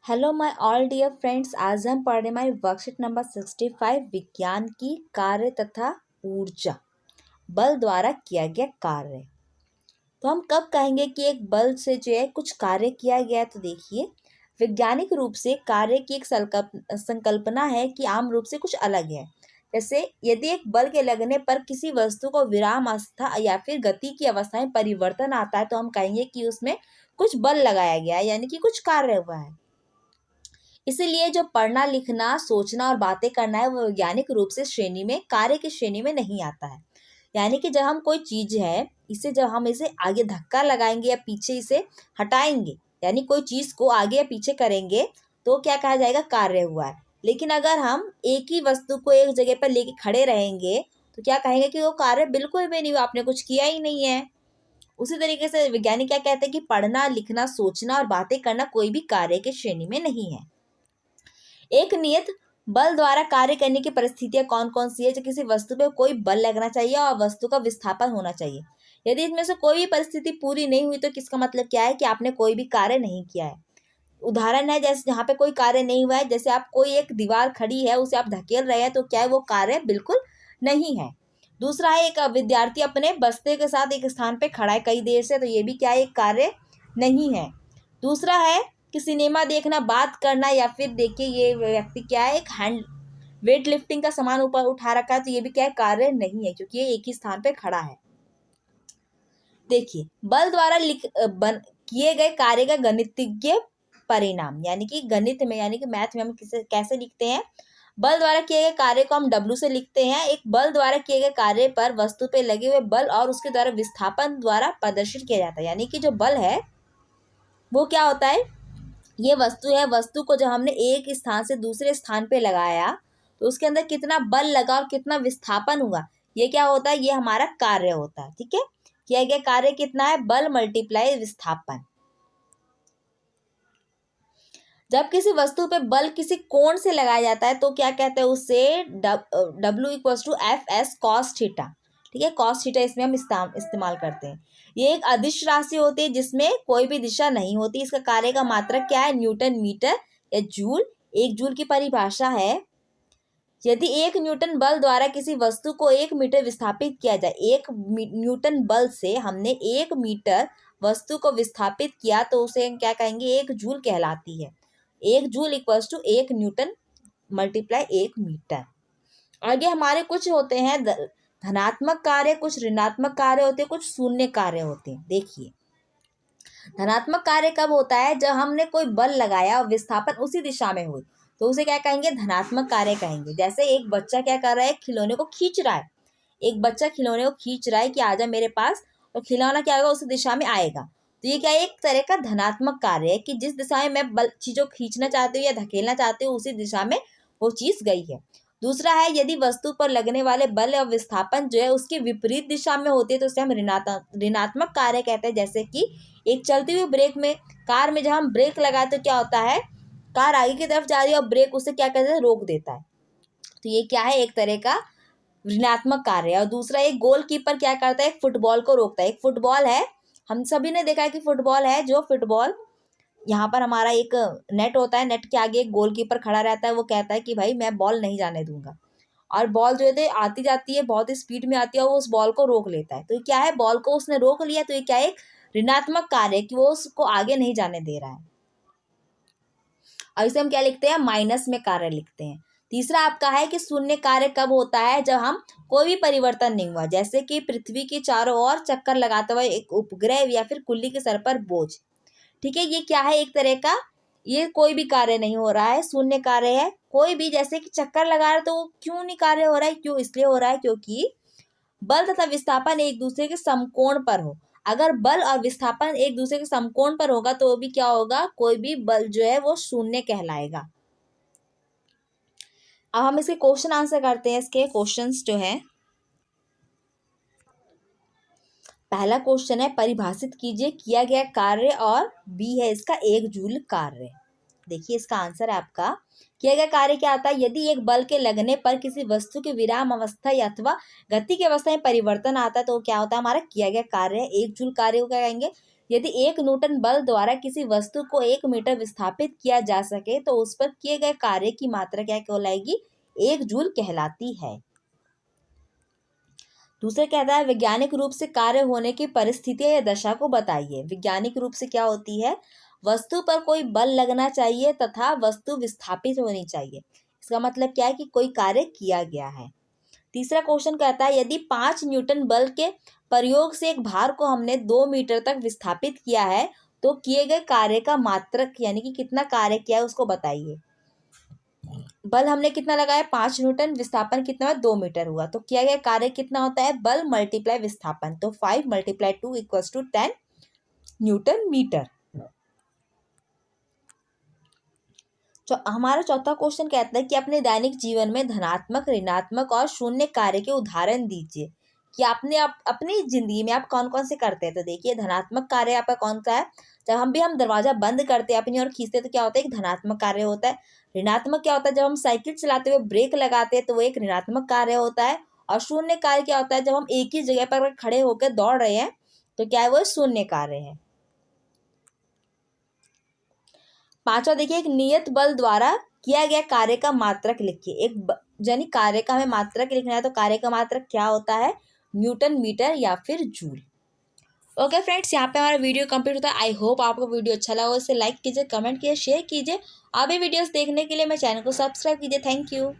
Hello my all dear friends, आज हम पढ़ रहे हमारी वर्कशीट नंबर 65 विज्ञान की कार्य तथा ऊर्जा बल द्वारा किया गया कार्य। तो हम कब कहेंगे कि एक बल से जो है कुछ कार्य किया गया है? तो देखिए, वैज्ञानिक रूप से कार्य की एक संकल्पना है कि आम रूप से कुछ अलग है। जैसे यदि एक बल के लगने पर किसी वस्तु को विराम अवस्था या फिर गति की अवस्था में परिवर्तन आता है तो हम कहेंगे कि उसमें कुछ बल लगाया गया है, यानी कि कुछ कार्य हुआ है। इसीलिए जो पढ़ना लिखना सोचना और बातें करना है वो वैज्ञानिक रूप से श्रेणी में कार्य की श्रेणी में नहीं आता है। यानी कि जब हम कोई चीज है इसे जब हम इसे आगे धक्का लगाएंगे या पीछे इसे हटाएंगे, यानी कोई चीज को आगे या पीछे करेंगे तो क्या कहा जाएगा? कार्य हुआ है। लेकिन अगर हम एक ही वस्तु को एक जगह पर लेके खड़े रहेंगे तो क्या कहेंगे कि वो कार्य बिल्कुल भी नहीं हुआ, आपने कुछ किया ही नहीं है। उसी तरीके से वैज्ञानिक क्या कहते हैं कि पढ़ना लिखना सोचना और बातें करना कोई भी कार्य की श्रेणी में नहीं है। एक नियत बल द्वारा कार्य करने की परिस्थितियां कौन कौन सी है? जो किसी वस्तु पे कोई बल लगना चाहिए और वस्तु का विस्थापन होना चाहिए। यदि इसमें से कोई भी परिस्थिति पूरी नहीं हुई तो किसका मतलब क्या है कि आपने कोई भी कार्य नहीं किया है। उदाहरण है जैसे जहाँ पे कोई कार्य नहीं हुआ है, जैसे आप कोई एक दीवार खड़ी है उसे आप धकेल रहे हैं तो क्या है? वो कार्य बिल्कुल नहीं है। दूसरा है एक विद्यार्थी अपने बस्ते के साथ एक स्थान पे खड़ा है कई देर से, तो ये भी क्या है? एक कार्य नहीं है। दूसरा है कि सिनेमा देखना, बात करना, या फिर देखिए ये व्यक्ति क्या है? एक हैंड वेट लिफ्टिंग का सामान ऊपर उठा रखा है, तो ये भी क्या है? कार्य नहीं है, क्योंकि ये एक ही स्थान पे खड़ा है। देखिए, बल द्वारा किए गए कार्य का गणितीय परिणाम, यानी कि गणित में यानी कि मैथ में हम कैसे लिखते हैं? बल द्वारा किए गए कार्य को हम W से लिखते हैं। एक बल द्वारा किए गए कार्य पर वस्तु पे लगे हुए बल और उसके द्वारा विस्थापन द्वारा प्रदर्शित किया जाता है। यानी कि जो बल है वो क्या होता है? ये वस्तु है, वस्तु को जब हमने एक स्थान से दूसरे स्थान पे लगाया तो उसके अंदर कितना बल लगा और कितना विस्थापन हुआ, ये क्या होता है? ये हमारा कार्य होता है। ठीक है, किया गया कार्य कितना है? बल मल्टीप्लाई विस्थापन। जब किसी वस्तु पे बल किसी कोण से लगाया जाता है तो क्या कहते हैं? उससे W=F(s) cos थीटा। ठीक है, cos थीटा इसमें हम इस्तेमाल करते हैं। ये एक अदिश राशि होती है जिसमें कोई भी दिशा नहीं होती। इसका कार्य का मात्रक क्या है? न्यूटन मीटर या जूल। एक जूल की परिभाषा है, यदि एक न्यूटन बल द्वारा किसी वस्तु को 1 मीटर विस्थापित किया जाए, न्यूटन बल से हमने 1 मीटर वस्तु को विस्थापित किया तो उसे हम क्या कहेंगे? 1 जूल कहलाती है। 1 जूल=1 न्यूटन मल्टीप्लाई 1 मीटर। आगे हमारे कुछ होते हैं धनात्मक कार्य, कुछ ऋणात्मक कार्य होते हैं, कुछ शून्य कार्य होते हैं। देखिए, धनात्मक कार्य कब होता है? जब हमने कोई बल लगाया और विस्थापन उसी दिशा में हुई तो उसे क्या कहेंगे? धनात्मक कार्य कहेंगे। जैसे एक बच्चा क्या कर रहा है? खिलौने को खींच रहा है। एक बच्चा खिलौने को खींच रहा है कि आजा मेरे पास, और खिलौना क्या होगा? उसी दिशा में आएगा। तो ये क्या है? एक तरह का धनात्मक कार्य है कि जिस दिशा में मैं बल चीजों खींचना चाहती हूँ या धकेलना चाहती हूँ उसी दिशा में वो चीज गई है। दूसरा है यदि वस्तु पर लगने वाले बल और विस्थापन जो है उसकी विपरीत दिशा में होती है तो उसे हम ऋणात्मक कार्य कहते हैं। जैसे कि एक चलती हुई ब्रेक में, कार में जब हम ब्रेक लगाए तो क्या होता है? कार आगे की तरफ जा रही है और ब्रेक उसे क्या कहते हैं? रोक देता है। तो ये क्या है? एक तरह का ऋणात्मक कार्य है। और दूसरा, एक गोलकीपर क्या करता है? एक फुटबॉल को रोकता है। एक फुटबॉल है, हम सभी ने देखा है कि फुटबॉल है, जो फुटबॉल यहाँ पर हमारा एक नेट होता है, नेट के आगे एक गोलकीपर खड़ा रहता है, वो कहता है कि भाई मैं बॉल नहीं जाने दूंगा, और बॉल जो है आती जाती है, बहुत ही स्पीड में आती है और वो उस बॉल को रोक लेता है। तो ये क्या है? बॉल को उसने रोक लिया, तो ये क्या है? एक ऋणात्मक कार्य है कि वो उसको आगे नहीं जाने दे रहा है। और इसे हम क्या लिखते हैं? माइनस में कार्य लिखते हैं। तीसरा आपका है कि शून्य कार्य कब होता है? जब हम कोई भी परिवर्तन नहीं हुआ, जैसे कि पृथ्वी के चारों ओर चक्कर लगाते हुए एक उपग्रह या फिर कुल्ली के सर पर बोझ। ठीक है, ये क्या है? एक तरह का ये कोई भी कार्य नहीं हो रहा है, शून्य कार्य है। कोई भी जैसे कि चक्कर लगा रहे तो वो क्यों नहीं कार्य हो रहा है? क्यों? इसलिए हो रहा है क्योंकि बल तथा विस्थापन एक दूसरे के समकोण पर हो। अगर बल और विस्थापन एक दूसरे के समकोण पर होगा तो भी क्या होगा? कोई भी बल जो है वो शून्य कहलाएगा। अब हम इसके क्वेश्चन आंसर करते हैं। इसके क्वेश्चंस जो है, पहला क्वेश्चन है परिभाषित कीजिए किया गया कार्य, और बी है इसका 1 जूल कार्य। देखिए, इसका आंसर है आपका किया गया कार्य क्या आता है? यदि एक बल के लगने पर किसी वस्तु की विराम अवस्था या अथवा गति की अवस्था में परिवर्तन आता है तो क्या होता है? हमारा किया गया कार्य है। 1 जूल कार्य को क्या कहेंगे? यदि 1 न्यूटन बल द्वारा किसी वस्तु को 1 मीटर विस्थापित किया जा सके तो उस पर किए गए कार्य की मात्रा क्या कहलाएगी? 1 जूल कहलाती है। दूसरा कहता है वैज्ञानिक रूप से कार्य होने की परिस्थितियां या दशा को बताइए। वैज्ञानिक रूप से क्या होती है? वस्तु पर कोई बल लगना चाहिए तथा वस्तु विस्थापित होनी चाहिए। इसका मतलब क्या है कि कोई कार्य किया गया है। तीसरा क्वेश्चन कहता है यदि 5 न्यूटन बल के प्रयोग से एक भार को हमने 2 मीटर तक विस्थापित किया है तो किए गए कार्य का मात्रक यानी कि कितना कार्य किया है उसको बताइए। बल हमने कितना लगाया? 5 न्यूटन, विस्थापन कितना हुआ? 2 मीटर हुआ, तो किया गया कार्य कितना होता है? बल मल्टीप्लाई विस्थापन, तो 5 × 2 = 10 न्यूटन मीटर। हमारा चौथा क्वेश्चन कहता है कि अपने दैनिक जीवन में धनात्मक, ऋणात्मक और शून्य कार्य के उदाहरण दीजिए कि आपने अपनी जिंदगी में आप कौन कौन से करते हैं। तो देखिए धनात्मक कार्य आपका कौन सा है? जब हम दरवाजा बंद करते हैं अपनी और खींचते हैं तो क्या होता है? एक धनात्मक कार्य होता है। ऋणात्मक क्या होता है? जब हम साइकिल चलाते हुए ब्रेक लगाते हैं तो वो एक ऋणात्मक कार्य होता है। और शून्य कार्य क्या होता है? जब हम एक ही जगह पर खड़े होकर दौड़ रहे हैं तो क्या है? वो शून्य कार्य है। पांचवा देखिए एक नियत बल द्वारा किया गया कार्य का मात्रक लिखिए। यानी कार्य का हमें मात्रक लिखना है तो कार्य का मात्रक क्या होता है? न्यूटन मीटर या फिर जूल। ओके फ्रेंड्स, यहाँ पे हमारा वीडियो कंप्लीट होता है। आई होप आपको वीडियो अच्छा लगा, इसे लाइक कीजिए, कमेंट कीजिए, शेयर कीजिए। अभी वीडियोस देखने के लिए मेरे चैनल को सब्सक्राइब कीजिए। Thank you.